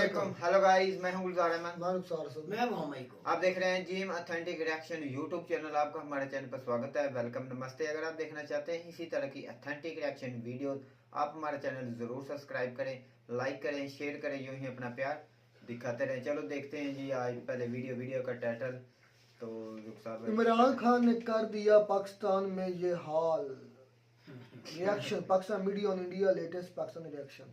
अस्सलामुअलैकुम। Hello guys, मैं हूं गुलजार अहमद। मैं मोहम्मद को। आप देख रहे हैं gym authentic reaction YouTube channel. आपका हमारे चैनल पर स्वागत है, वेलकम, नमस्ते। अगर आप देखना चाहते हैं इसी तरह की ऑथेंटिक रिएक्शन वीडियो, आप हमारा चैनल जरूर सब्सक्राइब करें, लाइक करें, शेयर करें, यूं ही अपना प्यार दिखाते रहें। चलो देखते हैं जी आज पहले वीडियो का टाइटल। तो इमरान खान ने कर दिया पाकिस्तान में ये हाल। Reaction Pakistan media on India latest Pakistani reaction.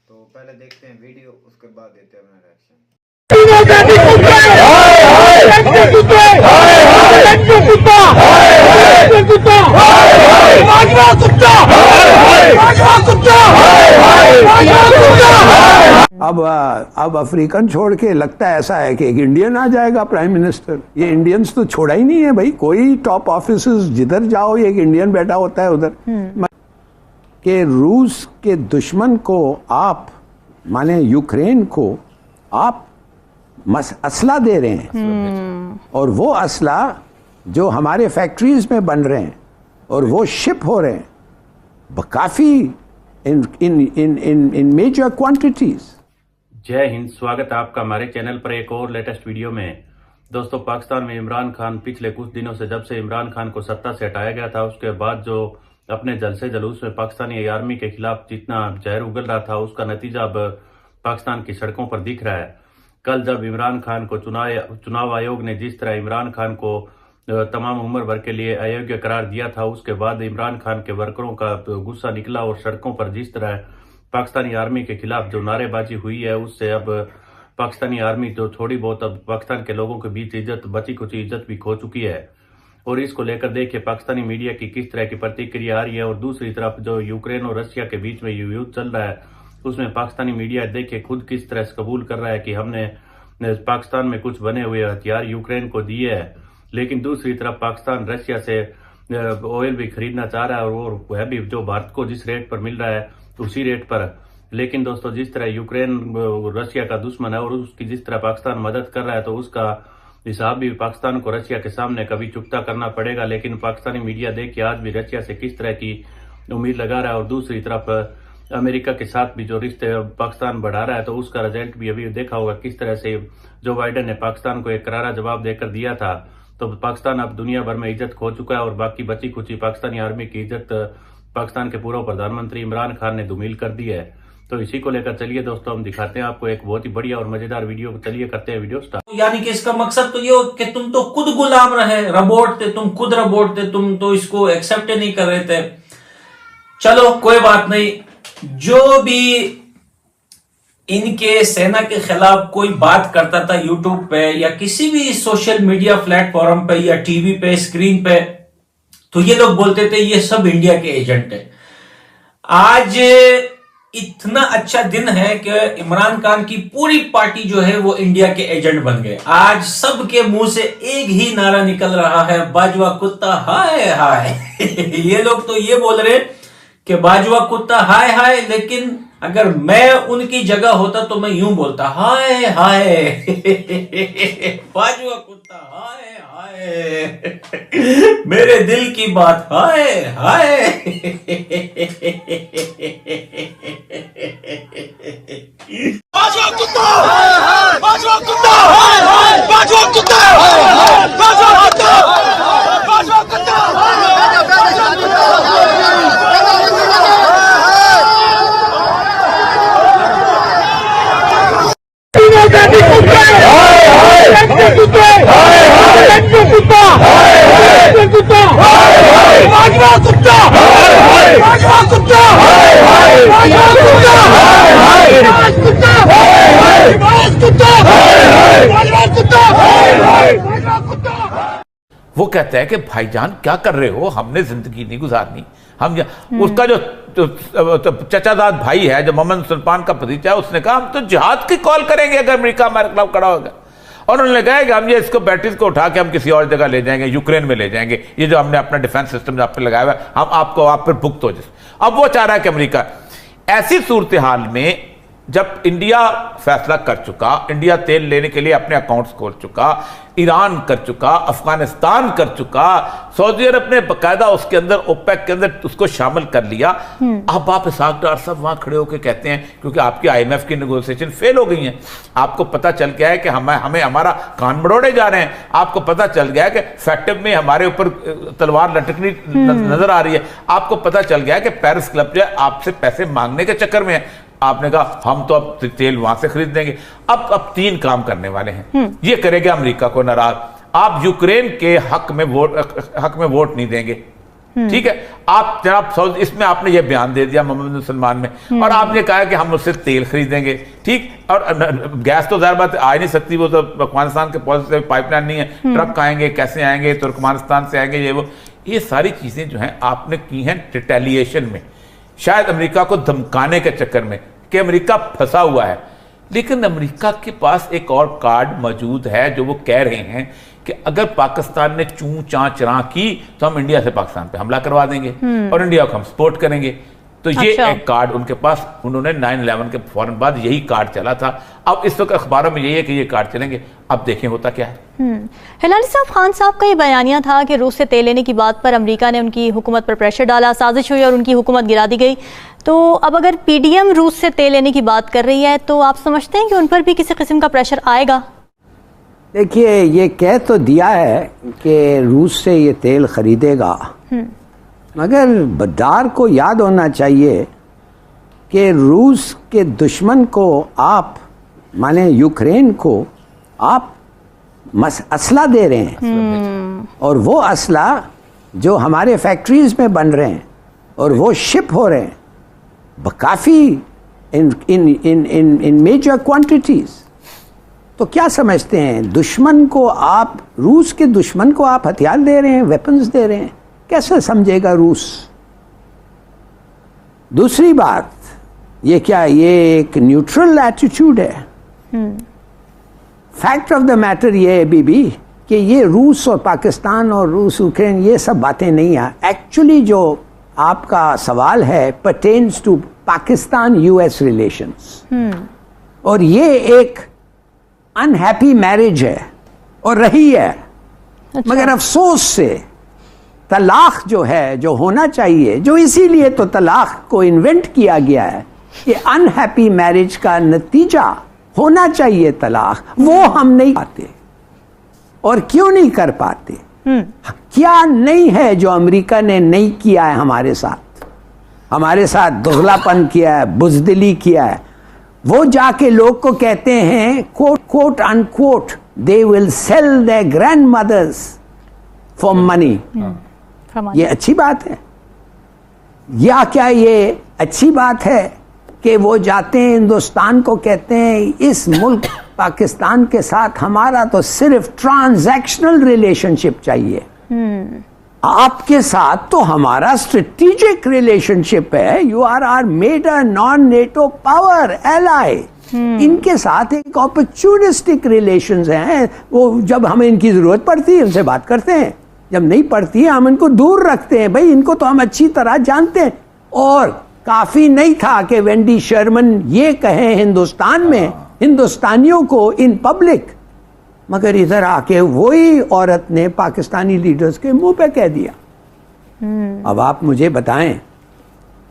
तो पहले देखते हैं वीडियो, उसके बाद देते हैं अपना रिएक्शन। अब अफ्रीकन छोड़ के लगता है ऐसा है कि एक इंडियन आ जाएगा प्राइम मिनिस्टर। ये इंडियंस तो छोड़ा ही नहीं है भाई, कोई टॉप ऑफिसर्स जिधर जाओ एक इंडियन बैठा होता है उधर। कि रूस के दुश्मन को आप माने यूक्रेन को आप असला दे रहे हैं, और वो असला जो हमारे फैक्ट्रीज में बन रहे हैं और वो शिप हो रहे हैं काफी इन मेजर क्वांटिटीज। जय हिंद, स्वागत है आपका हमारे चैनल पर एक और लेटेस्ट वीडियो में। दोस्तों, पाकिस्तान में इमरान खान पिछले कुछ दिनों से, जब से इमरान खान को सत्ता से हटाया गया था, उसके बाद जो अपने जलसे जलूस में पाकिस्तानी आर्मी के खिलाफ जितना जहर उगल रहा था, उसका नतीजा अब पाकिस्तान की सड़कों पर दिख रहा है। कल जब इमरान खान को चुनाव आयोग ने जिस तरह इमरान खान को तमाम उम्र भर के लिए अयोग्य करार दिया था, उसके बाद इमरान खान के वर्करों का गुस्सा निकला और सड़कों पर जिस तरह पाकिस्तानी आर्मी के खिलाफ जो नारेबाजी हुई है, उससे अब पाकिस्तानी आर्मी जो थोड़ी बहुत अब पाकिस्तान के लोगों के बीच इज्जत, बची कुची इज्जत भी खो चुकी है। और इसको लेकर देखिए पाकिस्तानी मीडिया की किस तरह की प्रतिक्रिया आ रही है। और दूसरी तरफ जो यूक्रेन और रशिया के बीच में युद्ध चल रहा है, उसमें पाकिस्तानी मीडिया देखिए खुद किस तरह से कबूल कर रहा है कि हमने पाकिस्तान में कुछ बने हुए हथियार यूक्रेन को दिए है। लेकिन दूसरी तरफ पाकिस्तान रशिया से ऑयल भी खरीदना चाह रहा है, और वह भी जो भारत को जिस रेट पर मिल रहा है उसी रेट पर। लेकिन दोस्तों, जिस तरह यूक्रेन रशिया का दुश्मन है और उसकी जिस तरह पाकिस्तान मदद कर रहा है, तो उसका हिसाब भी पाकिस्तान को रशिया के सामने कभी चुकता करना पड़ेगा। लेकिन पाकिस्तानी मीडिया देखिए आज भी रशिया से किस तरह की उम्मीद लगा रहा है, और दूसरी तरफ अमेरिका के साथ भी जो रिश्ते पाकिस्तान बढ़ा रहा है, तो उसका रिजल्ट भी अभी देखा होगा किस तरह से जो बाइडेन ने पाकिस्तान को एक करारा जवाब देकर दिया था। तो पाकिस्तान अब दुनिया भर में इज्जत खो चुका है, और बाकी बची कुची पाकिस्तानी आर्मी की इज्जत पाकिस्तान के पूर्व प्रधानमंत्री इमरान खान ने धूमिल कर दी है। तो इसी को लेकर चलिए दोस्तों हम दिखाते हैं आपको एक बहुत ही बढ़िया और मजेदार वीडियो। चलिए करते हैं वीडियो स्टार्ट। यानी कि इसका मकसद तो ये हो कि तुम तो खुद गुलाम रहे, रोबोट थे, तुम खुद रोबोट थे, तुम तो इसको एक्सेप्ट नहीं कर रहे थे। चलो कोई बात नहीं, जो भी इनके सेना के खिलाफ कोई बात करता था यूट्यूब पे या किसी भी सोशल मीडिया प्लेटफॉर्म पे या टीवी पे स्क्रीन पे, तो ये लोग बोलते थे ये सब इंडिया के एजेंट है। आज इतना अच्छा दिन है कि इमरान खान की पूरी पार्टी जो है वो इंडिया के एजेंट बन गए। आज सबके मुंह से एक ही नारा निकल रहा है, बाजवा कुत्ता हाय हाय। ये लोग तो ये बोल रहे कि बाजवा कुत्ता हाय हाय, लेकिन अगर मैं उनकी जगह होता तो मैं यूं बोलता हाय हाय। बाजवा कुत्ता हाय हाय, मेरे दिल की बात हाय हाय। बाजवा कुत्ता बाजवा कुत्ता बाजवा कुत्ता बाजवा कुत्ता बाजवा कुत्ता। वो कहता है कि भाईजान क्या कर रहे हो, हमने जिंदगी नहीं गुजारनी। हम उसका जो चचादाद भाई है जो मोहम्मद सुल्तान का भतीजा है, उसने कहा हम तो जिहाद की कॉल करेंगे अगर अमेरिका हमारे खिलाफ खड़ा होगा। और उन्होंने कहा कि हम ये इसको बैटरीज को उठा के हम किसी और जगह ले जाएंगे, यूक्रेन में ले जाएंगे। ये जो हमने अपना डिफेंस सिस्टम आप पे लगाया हुआ है, हम आप पर भुगत हो। अब वो चाह रहा है कि अमेरिका ऐसी सूरत हाल में जब इंडिया फैसला कर चुका, इंडिया तेल लेने के लिए अपने अकाउंट्स खोल चुका, ईरान कर चुका, अफगानिस्तान कर चुका, सऊदी अरब ने बकायदा उसके अंदर ओपेक के अंदर उसको शामिल कर लिया। अब आप इसहाक डार साहब वहां खड़े होकर कहते हैं क्योंकि आपकी IMF की नेगोशिएशन फेल हो गई है, आपको पता चल गया है कि हमें हमारा कान मरोड़े जा रहे हैं, आपको पता चल गया है कि फैक्टिव में हमारे ऊपर तलवार लटकनी नजर आ रही है, आपको पता चल गया है कि पेरिस क्लब जो है आपसे पैसे मांगने के चक्कर में है। आपने कहा हम तो अब तेल वहां से खरीद देंगे। अब 3 काम करने वाले हैं। ये करेगा अमेरिका को नाराज, आप यूक्रेन के हक में वोट नहीं देंगे, ठीक है। आप जनाब इसमें आपने ये बयान दे दिया मोहम्मद बिन सलमान में, और आपने कहा कि हम उससे तेल खरीदेंगे, ठीक। और गैस तो ज़ाहिर बात आ ही नहीं सकती, वो तो अफगानिस्तान के पॉलिसी से पाइपलाइन नहीं है, ट्रक आएंगे, कैसे आएंगे, तुर्कमानिस्तान से आएंगे, ये सारी चीजें जो हैं आपने की हैं रिटेलिएशन में, शायद अमेरिका को धमकाने के चक्कर में कि अमेरिका फंसा हुआ है। लेकिन अमेरिका के पास एक और कार्ड मौजूद है जो वो कह रहे हैं कि अगर पाकिस्तान ने चूं चां चरा की तो हम इंडिया से पाकिस्तान पे हमला करवा देंगे और इंडिया को हम सपोर्ट करेंगे। तो ये एक कार्ड उनके पास, उन्होंने 9/11 के फौरन बाद यही कार्ड चला था। अब इस वक्त अखबारों में यही है कि ये कार्ड चलेंगे, अब देखें होता क्या है। हिलाली साहब, खान साहब का ये बयानिया था कि रूस से तेल लेने की बात पर अमेरिका ने उनकी हुकूमत पर प्रेशर डाला, साजिश हुई और उनकी हुकूमत गिरा दी गई। तो अब अगर PDM रूस से तेल लेने की बात कर रही है तो आप समझते हैं कि उन पर भी किसी किस्म का प्रेशर आएगा? देखिए, ये कह तो दिया है कि रूस से ये तेल खरीदेगा, मगर बद्दार को याद होना चाहिए कि रूस के दुश्मन को आप, माने यूक्रेन को आप असला दे रहे हैं, और वो असला जो हमारे फैक्ट्रीज में बन रहे हैं और वो शिप हो रहे हैं काफ़ी इन मेजर क्वांटिटीज। तो क्या समझते हैं, दुश्मन को आप, रूस के दुश्मन को आप हथियार दे रहे हैं, वेपन्स दे रहे हैं, कैसे समझेगा रूस? दूसरी बात, ये क्या ये एक न्यूट्रल एटीट्यूड है? फैक्ट ऑफ द मैटर ये है बीबी कि ये रूस और पाकिस्तान और रूस यूक्रेन ये सब बातें नहीं है। एक्चुअली जो आपका सवाल है pertains to Pakistan US relations, और ये एक अनहैप्पी मैरिज है और रही है। अच्छा। मगर अफसोस से तलाक जो है, जो होना चाहिए, जो इसीलिए तो तलाक को इन्वेंट किया गया है कि अनहैप्पी मैरिज का नतीजा होना चाहिए तलाक, वो हम नहीं पाते। और क्यों नहीं कर पाते? क्या नहीं है जो अमेरिका ने नहीं किया है हमारे साथ? हमारे साथ दोगलापन किया है, बुजदिली किया है। वो जाके लोग को कहते हैं quote unquote they will sell their grandmothers for money. ये अच्छी बात है? या क्या ये अच्छी बात है कि वो जाते हैं हिंदुस्तान को कहते हैं इस मुल्क पाकिस्तान के साथ हमारा तो सिर्फ ट्रांजैक्शनल रिलेशनशिप चाहिए, आपके साथ तो हमारा स्ट्रेटेजिक रिलेशनशिप है, you are are major non NATO power ally. इनके साथ एक अपॉर्चुनिस्टिक रिलेशंस हैं, वो जब हमें इनकी जरूरत पड़ती है उनसे बात करते हैं, जब नहीं पड़ती है हम इनको दूर रखते हैं। भाई इनको तो हम अच्छी तरह जानते हैं। और काफी नहीं था कि वेंडी शर्मन ये कहे हिंदुस्तान में हिंदुस्तानियों को इन पब्लिक, मगर इधर आके वही औरत ने पाकिस्तानी लीडर्स के मुंह पे कह दिया। अब आप मुझे बताएं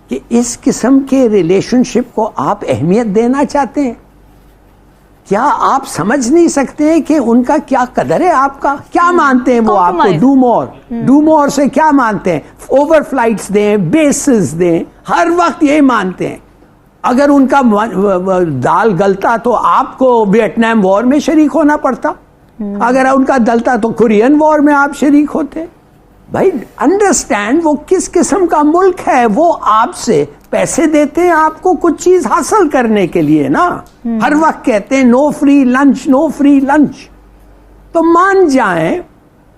कि इस किस्म के रिलेशनशिप को आप अहमियत देना चाहते हैं? क्या आप समझ नहीं सकते हैं कि उनका क्या कदर है? आपका क्या मानते हैं वो आपको? डू मोर से क्या मानते हैं? ओवर फ्लाइट्स दें, बेसिस दें, हर वक्त ये मानते हैं। अगर उनका दाल गलता तो आपको वियतनाम वॉर में शरीक होना पड़ता, अगर उनका दलता तो कोरियन वॉर में आप शरीक होते। भाई अंडरस्टैंड वो किस किस्म का मुल्क है। वो आपसे पैसे देते हैं आपको कुछ चीज हासिल करने के लिए ना। हर वक्त कहते हैं no free lunch, no free lunch. तो मान जाएं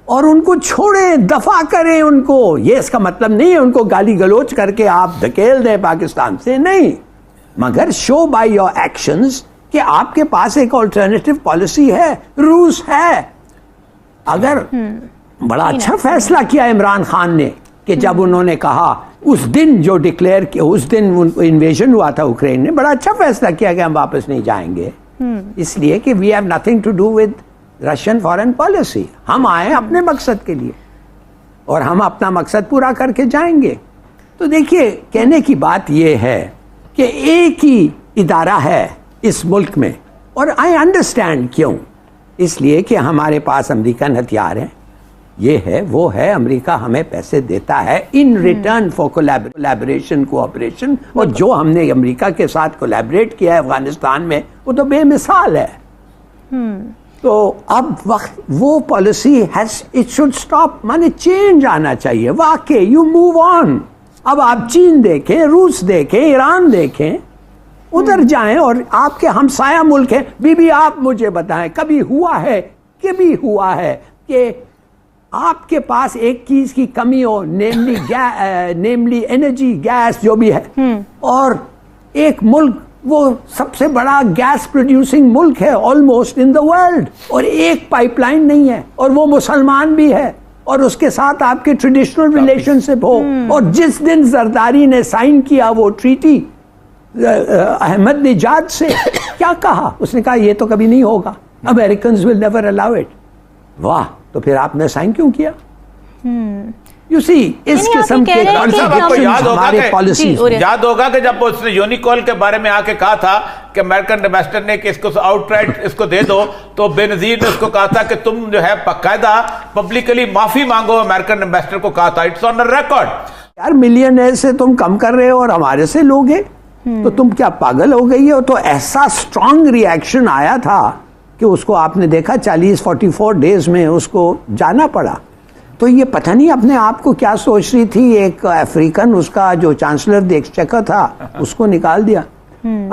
और उनको छोड़ें, दफा करें उनको। ये इसका मतलब नहीं है उनको गाली गलोच करके आप धकेल दें पाकिस्तान से, नहीं, मगर शो बाय योर एक्शंस कि आपके पास एक ऑल्टरनेटिव पॉलिसी है। रूस है। अगर बड़ा अच्छा फैसला किया इमरान खान ने कि जब उन्होंने कहा उस दिन जो डिक्लेयर किया, उस दिन इन्वेजन हुआ था यूक्रेन ने, बड़ा अच्छा फैसला किया कि हम वापस नहीं जाएंगे, इसलिए कि we have nothing to do with Russian foreign policy. हम आए अपने मकसद के लिए और हम अपना मकसद पूरा करके जाएंगे। तो देखिए, कहने की बात यह है कि एक ही इदारा है इस मुल्क में, और आई अंडरस्टैंड क्यों, इसलिए कि हमारे पास अमेरिकन हथियार हैं, ये है वो है, अमेरिका हमें पैसे देता है in return for collaboration, cooperation, और जो हमने अमेरिका के साथ कोलैबोरेट किया है अफगानिस्तान में वो तो बेमिसाल है। तो अब वक्त वो policy has, it should stop, माने चेंज आना चाहिए वाकई, यू मूव ऑन। अब आप चीन देखें, रूस देखें, ईरान देखें, उधर जाएं, और आपके हमसाया मुल्क है। बीबी आप मुझे बताएं, कभी हुआ है कि आपके पास एक चीज की कमी हो, नेमली एनर्जी, गैस जो भी है, और एक मुल्क वो सबसे बड़ा गैस प्रोड्यूसिंग मुल्क है ऑलमोस्ट इन द वर्ल्ड, और एक पाइपलाइन नहीं है, और वो मुसलमान भी है, और उसके साथ आपके ट्रेडिशनल रिलेशनशिप हो, और जिस दिन जरदारी ने साइन किया वो ट्रीटी अहमद निजाद से, क्या कहा उसने? कहा ये तो कभी नहीं होगा, Americans will never allow it. वाह, तो फिर आपने साइन क्यों किया? यू सी, इस किस्म के आपको याद होगा कि जब उसने यूनिकॉल के बारे में आके कहा था कि अमेरिकन एम्बेसडर ने कि इसको आउटराइट इसको दे दो, तो बेनजीर ने उसको कहा था कि तुम जो है बाकायदा पब्लिकली माफी मांगो, अमेरिकन एम्बेसडर को कहा था, इट्स ऑन रिकॉर्ड। यार, मिलियनेयर से तुम कम कर रहे हो और हमारे से लोगे, तो तुम क्या पागल हो गई हो? तो ऐसा स्ट्रांग रिएक्शन आया था कि उसको आपने देखा 44 डेज में उसको जाना पड़ा। तो ये पता नहीं अपने आप को क्या सोच रही थी, एक अफ्रीकन, उसका जो चांसलर द एक्सचेकर था उसको निकाल दिया।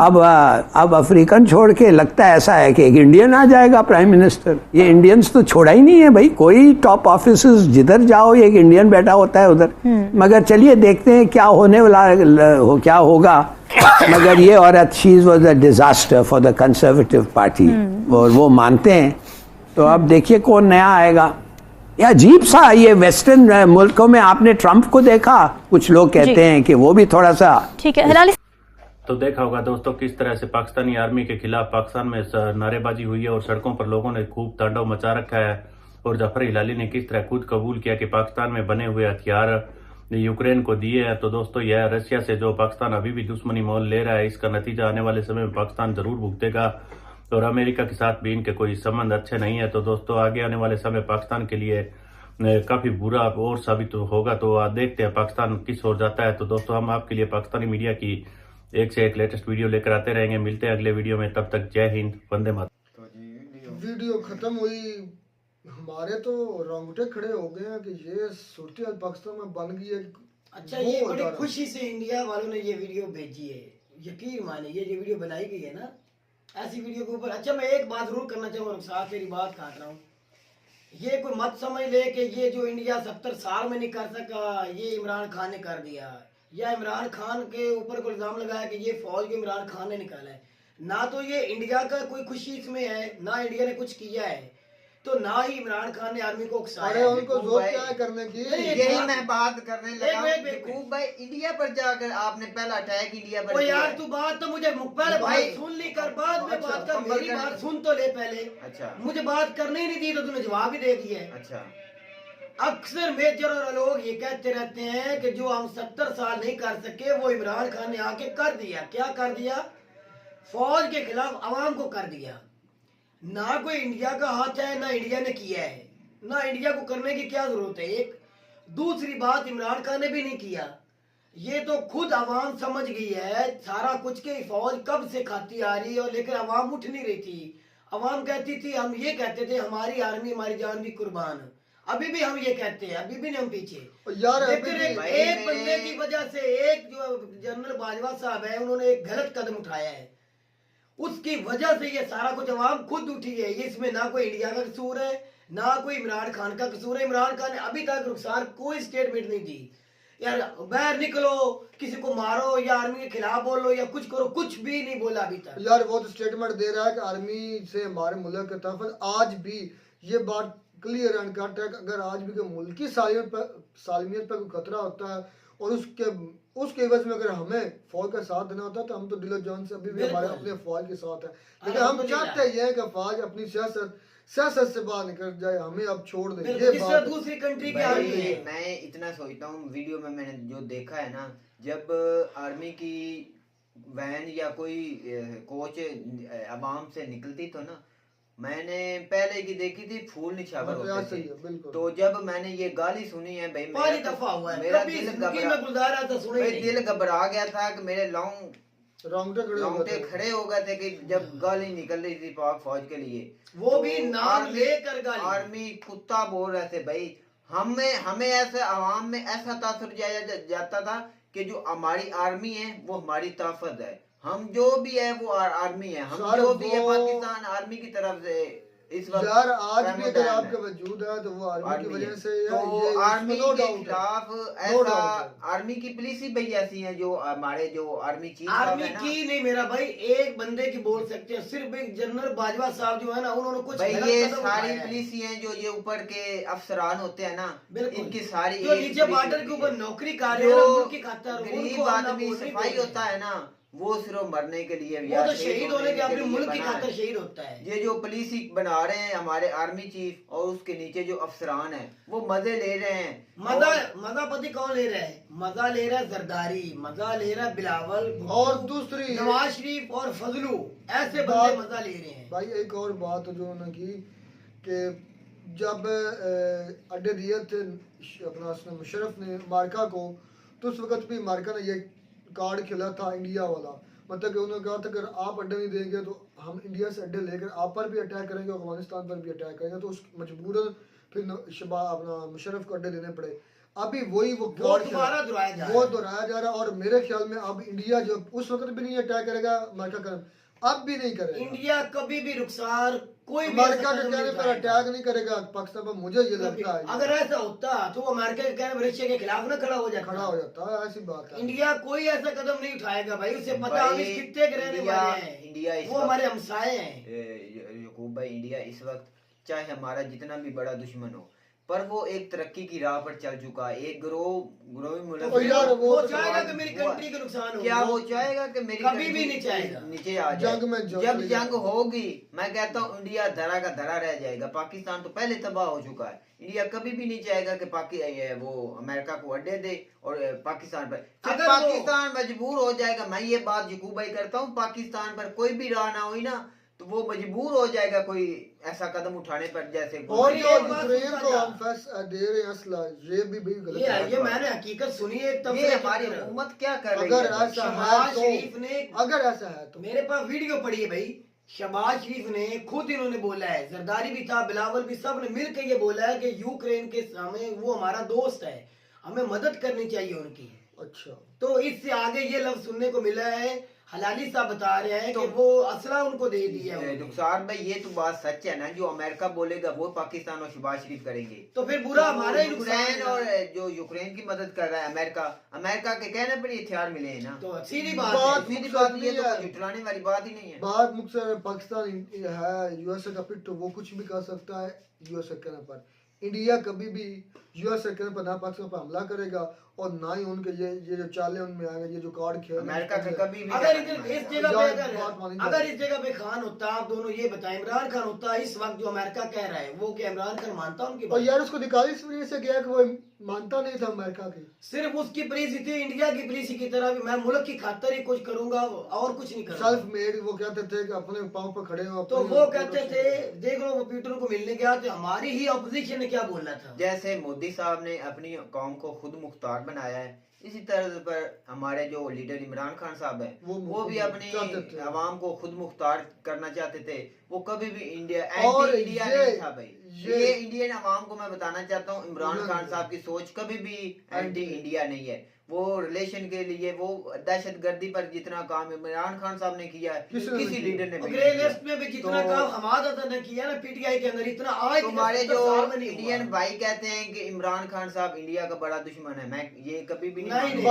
अब अफ्रीकन छोड़ के लगता है ऐसा है कि एक इंडियन आ जाएगा प्राइम मिनिस्टर। ये इंडियंस तो छोड़ा ही नहीं है भाई, कोई टॉप ऑफिसर्स जिधर जाओ एक इंडियन बैठा होता है उधर। मगर चलिए देखते हैं क्या होने वाला क्या होगा। मगर ये औरत, she was a disaster for the conservative party, और वो मानते हैं। तो अब देखिए कौन नया आएगा। या अजीब सा, ये वेस्टर्न मुल्कों में आपने ट्रंप को देखा, कुछ लोग कहते हैं कि वो भी थोड़ा सा ठीक है। तो देखा होगा दोस्तों किस तरह से पाकिस्तानी आर्मी के खिलाफ पाकिस्तान में नारेबाजी हुई है और सड़कों पर लोगों ने खूब तांडव मचा रखा है। और जफर हिलाली ने किस तरह खुद कबूल किया कि पाकिस्तान में बने हुए हथियार यूक्रेन को दिए हैं। तो दोस्तों, यह रशिया से जो पाकिस्तान अभी भी दुश्मनी मोल ले रहा है, इसका नतीजा आने वाले समय में पाकिस्तान जरूर भुगतेगा। और अमेरिका के साथ भी इनके कोई संबंध अच्छे नहीं है। तो दोस्तों, आगे आने वाले समय पाकिस्तान के लिए काफी बुरा और साबित होगा। तो देखते हैं पाकिस्तान किस ओर जाता है। तो दोस्तों, हम आपके लिए पाकिस्तानी मीडिया की एक से एक लेटेस्ट वीडियो लेकर आते रहेंगे। मिलते हैं अगले वीडियो में, तब तक जय हिंद, वंदे मातरम। वीडियो खत्म हुई, हमारे तो रोंगटे खड़े हो गए हैं कि ये सूरत पाकिस्तान में बन गई है। अच्छा, ये बड़ी खुशी से इंडिया वालों ने ये वीडियो भेजी है, यकीन मानिए ये वीडियो बनाई गई है ना, ऐसी वीडियो के ऊपर। अच्छा, मैं एक बात जरूर करना चाहूँगा, साथ मेरी बात काट रहा हूँ, ये कोई मत समझ ले कि ये जो इंडिया 70 साल में नहीं कर सका ये इमरान खान ने कर दिया, या इमरान खान के ऊपर कोई इल्जाम लगाया कि ये फौज को इमरान खान ने निकाला है। ना तो ये इंडिया का कोई खुशी इसमें है, ना इंडिया ने कुछ किया है, तो ना ही इमरान खान ने आर्मी को उकसाया। उनको जोर क्या है करने की? यही मैं बात करने लगा। खूब भाई, इंडिया पर जाकर आपने पहला अटैक इंडिया पर किया। यार तू बात तो मुझे पहले बात सुन ली कर, बाद में बात कर, मेरी बात सुन तो ले पहले। अच्छा, मुझे बात करने ही नहीं दी तो तूने जवाब ही दे दिया। अच्छा, अक्सर मेजर और लोग ये कहते रहते हैं कि जो हम 70 साल नहीं कर सके वो इमरान खान ने आके कर दिया। क्या कर दिया? फौज के खिलाफ आवाम को कर दिया। ना कोई इंडिया का हाथ है, ना इंडिया ने किया है, ना इंडिया को करने की क्या जरूरत है। एक दूसरी बात, इमरान खान ने भी नहीं किया, ये तो खुद आवाम समझ गई है सारा कुछ के फौज कब से खाती आ रही है, और लेकर आवाम उठ नहीं रही थी। आवाम कहती थी, हम ये कहते थे हमारी आर्मी हमारी जान भी कुर्बान, अभी भी हम ये कहते हैं, अभी भी नहीं हम पीछे। यार लेकिन एक बंदे की वजह से, एक जो जनरल बाजवा साहब है, उन्होंने एक गलत कदम उठाया है, उसकी वजह से ये सारा कुछ अवाम खुद उठी है। इसमें ना कोई इंडिया का कसूर है, ना कोई इमरान खान का कसूर है। इमरान खान ने अभी तक रुखसार कोई स्टेटमेंट नहीं दी, यार बाहर निकलो, किसी को मारो या आर्मी के खिलाफ बोलो या कुछ करो, कुछ भी नहीं बोला अभी तक। यार वो तो स्टेटमेंट दे रहा है कि आर्मी से हमारे मुल्क के तरफ आज भी ये बात क्लियर एंड कट है कि अगर आज भी कोई मुल्की सालमियत पर कोई खतरा होता है और उसके एवज में अगर हमें फौज का साथ देना होता है तो हम तो दिलो जान से अभी भी हमारे अपने फौज के साथ है, लेकिन हम चाहते ये है कि फौज अपनी सियासत से बाहर निकल जाए, हमें अब छोड़ दे। ये बात दूसरी कंट्री की मैं इतना सोचता हूँ, वीडियो में मैंने जो देखा है ना, जब आर्मी की वैन या कोई कोच अवाम से निकलती तो ना, मैंने पहले की देखी थी फूल निछावर होते थे, तो जब मैंने ये गाली सुनी है भाई मेरा दिल घबरा गया था कि मेरे रोंगटे खड़े हो गए थे कि जब गाली निकल रही थी पाक फौज के लिए, वो भी नाम लेकर गाली। आर्मी कुत्ता बोल रहे थे भाई, हमें ऐसे आवाम में ऐसा तासुर दिया जाता था कि जो हमारी आर्मी है वो हमारी ताकत है, हम जो भी है वो आर्मी है, हम जो भी है पाकिस्तान आर्मी की तरफ से इस वक्त यार आज भी अगर आपके वजूद है तो वो आर्मी की वजह से है, तो आर्मी के खिलाफ ऐसा आर्मी की पुलिस ही भाई ऐसी है जो हमारे जो आर्मी चीफ आर्मी की नहीं मेरा भाई, एक बंदे की बोल सकते हैं, सिर्फ एक जनरल बाजवा साहब जो है ना उन्होंने कुछ भाई, ये सारी पुलिस ही है जो ये ऊपर के अफसरान होते हैं ना, इनकी सारी जो नीचे बॉर्डर के ऊपर नौकरी कर रहे हैं उनकी खातिर गरीब आदमी सफाई होता है ना, वो सिर्फ मरने के लिए वो तो शहीद होने के अपने मुल्क की खातिर शहीद होता है। ये जो पुलिस बना रहे हैं हमारे आर्मी चीफ और उसके नीचे जो अफसरान हैं वो मजे ले रहे हैं। मजा पति कौन ले रहा है? मजा ले रहा है जरदारी, मजा ले रहा है बिलावल और दूसरी नवाज शरीफ और फजलू, ऐसे बंदे मजा ले रहे हैं। भाई एक और बात जो उन्होंने की कि जब अड्डे दिए थे अपना मुशर्रफ ने मार्का को, तो उस वक्त भी मार्का ने ये कार्ड खेला था इंडिया वाला, मतलब कि उन्होंने कहा था अगर आप अड्डे नहीं देंगे तो हम इंडिया से अड्डे लेकर आप पर भी अटैक करेंगे, अफगानिस्तान पर भी अटैक करेंगे, तो उस मजबूरन फिर अपना मुशर्रफ को अड्डे देने पड़े। अभी वही वो दोहराया जा रहा है और मेरे ख्याल में अब इंडिया जो उस वक्त भी नहीं अटैक करेगा अमेरिका का, अब भी नहीं करेगा इंडिया कभी भी रुखसार कोई अमेरिका के कहने पर अटैक नहीं करेगा पाकिस्तान पर, मुझे ये लगता है। अगर ऐसा होता तो वो अमेरिका के कहने पर रशिया के खिलाफ ना खड़ा हो जाता, ऐसी बात है। इंडिया कोई ऐसा कदम नहीं उठाएगा भाई, उसे पता हम इस खित्ते के रहने वाले हैं, इंडिया वो हमारे हमसाए हैं। यकूब भाई, इंडिया इस वक्त चाहे हमारा जितना भी बड़ा दुश्मन हो पर वो एक तरक्की की राह पर चल चुका है, एक ग्रोइंग मुल्क। वो चाहेगा कि मेरी कंट्री का नुकसान हो, क्या वो चाहेगा कि मेरी कभी भी नहीं चाहेगा नीचे आ जाए। जब जंग होगी मैं कहता हूँ इंडिया धरा का धरा रह जाएगा, पाकिस्तान तो पहले तबाह हो चुका है। इंडिया कभी भी नहीं चाहेगा कि वो अमेरिका को अड्डे दे और पाकिस्तान पर, पाकिस्तान मजबूर हो जाएगा। मैं ये बात यकूब भाई करता हूँ, पाकिस्तान पर कोई भी राह ना हुई ना तो वो मजबूर हो जाएगा कोई ऐसा कदम उठाने पर, जैसे और जो यूक्रेन को हम दे रहे हैं असला, ये भी गलत है। ये मैंने हकीकत सुनी है, तब ये हमारी हुकूमत क्या कर रही है? अगर ऐसा है तो मेरे पास वीडियो पड़ी है भाई, शहबाज शरीफ ने खुद इन्होंने बोला है, जरदारी भी था, बिलावल भी, सब ने मिलकर ये बोला है कि यूक्रेन के सामने वो हमारा दोस्त है, हमें मदद करनी चाहिए उनकी। अच्छा, तो इससे आगे ये लफ्ज सुनने को मिला है, हलाली साहब बता रहे हैं कि वो असला उनको दे दिया है। रुखसार भाई ये तो बात सच है ना, जो अमेरिका बोलेगा वो पाकिस्तान और शहबाज शरीफ करेंगे, तो फिर बुरा हमारे यूक्रेन और जो यूक्रेन की मदद कर रहा है अमेरिका के कहने पर हथियार मिले हैं ना, तो सीधी बात ये तो जुटलाने वाली बात ही नहीं है। बात मुख्य पाकिस्तान है, यूएसए का पिट, तो वो कुछ भी कर सकता है यूएसए कहने पर। इंडिया कभी भी यूएसए कहने पर ना पाकिस्तान पर हमला करेगा और ना ही उनके ये जो चाले उनमें आएंगे, ये जो कार्ड खेल अमेरिका के कभी भी अगर इस जगह पे खान होता, आप दोनों ये बताएं, इमरान खान होता इस वक्त जो अमेरिका कह रहा है, वो क्या इमरान खान मानता उनकी? और यार उसको निकाली इस वजह से गया कि वो मानता नहीं था अमेरिका की, सिर्फ उसकी पॉलिसी थी इंडिया की पॉलिसी की तरह भी, मैं मुल्क की खातिर ही कुछ करूंगा और कुछ नहीं करूंगा, सेल्फ मेड। वो कहते थे कि अपने पांव पर खड़े हो, तो वो कहते थे, देख लो वो पीटर को मिलने गया तो हमारी ही ऑपोजिशन ने क्या बोला था, जैसे मोदी साहब ने अपनी कौम को खुद मुख्तार बनाया है, इसी तरह पर हमारे जो लीडर इमरान खान साहब है वो भी अपनी आवाम को खुद मुख्तार करना चाहते थे। वो कभी भी इंडिया नहीं था भाई। ये इंडियन आवाम को मैं बताना चाहता हूँ, इमरान खान साहब की सोच कभी भी एंटी इंडिया नहीं है। वो रिलेशन के लिए, वो दहशतगर्दी पर जितना काम इमरान खान साहब ने किया है किसी लीडर ने ग्रे लिस्ट में भी जितना काम हमारा ने किया ना पीटीआई के अंदर, इतना आज हमारे जो इंडियन भाई कहते हैं कि इमरान खान साहब इंडिया का बड़ा दुश्मन है, मैं ये कभी भी नहीं।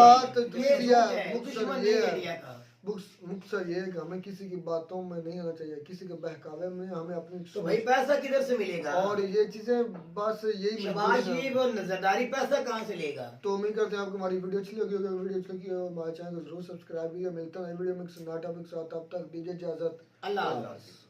मुख्तसर ये है कि हमें किसी की बातों में नहीं आना चाहिए, किसी के बहकावे में हमें अपनी तो भाई पैसा किधर से मिलेगा? और ये चीजें बस यही शहबाज शरीफ और नजरदारी पैसा कहाँ से लेगा? तो उम्मीद करते हैं आपको हमारी वीडियो अच्छी लगी होगी। वीडियो अच्छी लगी हो हमारे चैनल को जरूर सब्सक्राइब कीजिए। मिलता है वीडियो में नया टॉपिक के साथ, तब तक दीजिए इजाजत। अल्लाह हाफ़िज़।